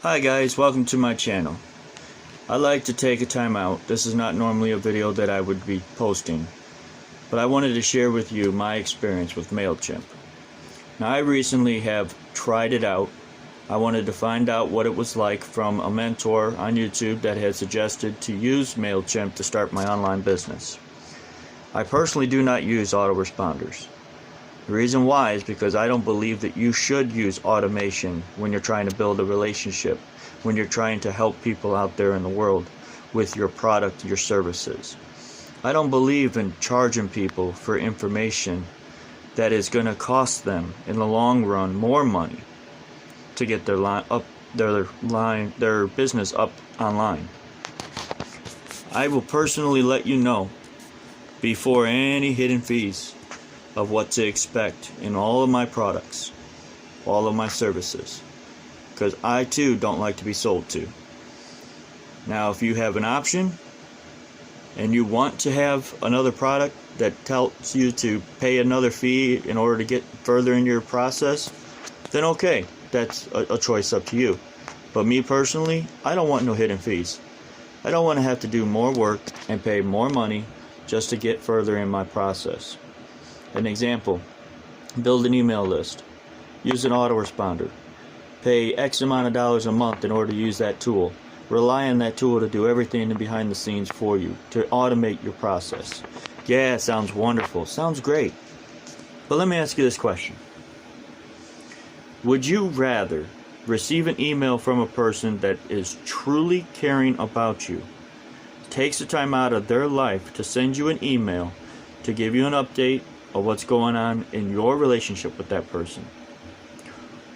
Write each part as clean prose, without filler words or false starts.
Hi guys, welcome to my channel. I'd like to take a time out. This is not normally a video that I would be posting, but I wanted to share with you my experience with Mailchimp. Now, I recently have tried it out. I wanted to find out what it was like from a mentor on YouTube that had suggested to use Mailchimp to start my online business. I personally do not use autoresponders. The reason why is because I don't believe that you should use automation when you're trying to build a relationship, when you're trying to help people out there in the world with your product, your services. I don't believe in charging people for information that is going to cost them in the long run more money to get their business up online. I will personally let you know before any hidden fees of what to expect in all of my products, all of my services, because I too don't like to be sold to. Now, if you have an option and you want to have another product that tells you to pay another fee in order to get further in your process, then okay, that's a choice up to you. But me personally, I don't want no hidden fees. I don't want to have to do more work and pay more money just to get further in my process. An example: build an email list, use an autoresponder, pay X amount of dollars a month in order to use that tool, rely on that tool to do everything behind the scenes for you, to automate your process. Yeah, it sounds wonderful, sounds great. But let me ask you this question. Would you rather receive an email from a person that is truly caring about you, takes the time out of their life to send you an email to give you an update of what's going on in your relationship with that person,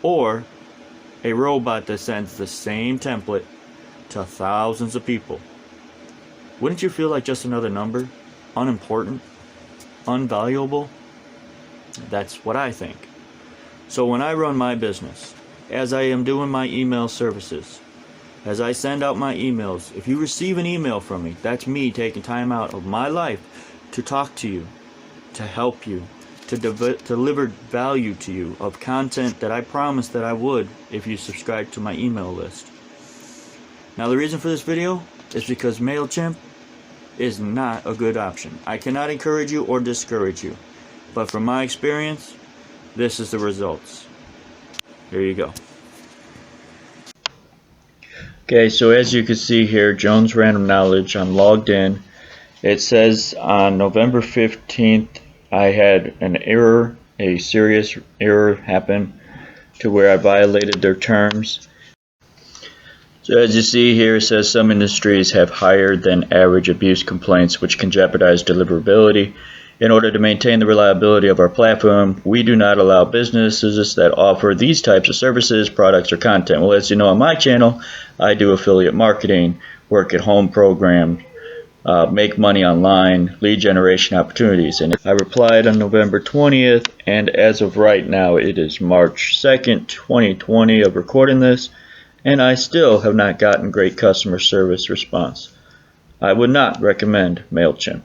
or a robot that sends the same template to thousands of people? Wouldn't you feel like just another number? Unimportant? Unvaluable? That's what I think. So when I run my business, as I am doing my email services, as I send out my emails, if you receive an email from me, that's me taking time out of my life to talk to you, to help you, to deliver value to you of content that I promised that I would if you subscribe to my email list. Now, the reason for this video is because Mailchimp is not a good option. I cannot encourage you or discourage you, but from my experience, this is the results. Here you go. Okay, so as you can see here, Jones Random Knowledge, I'm logged in. It says on November 15th, I had an error, a serious error happen to where I violated their terms. So as you see here, it says some industries have higher than average abuse complaints which can jeopardize deliverability. In order to maintain the reliability of our platform, we do not allow businesses that offer these types of services, products, or content. Well, as you know, on my channel, I do affiliate marketing, work at home programs, make money online, lead generation opportunities. And I replied on November 20th, and as of right now, it is March 2nd, 2020 of recording this, and I still have not gotten great customer service response. I would not recommend Mailchimp.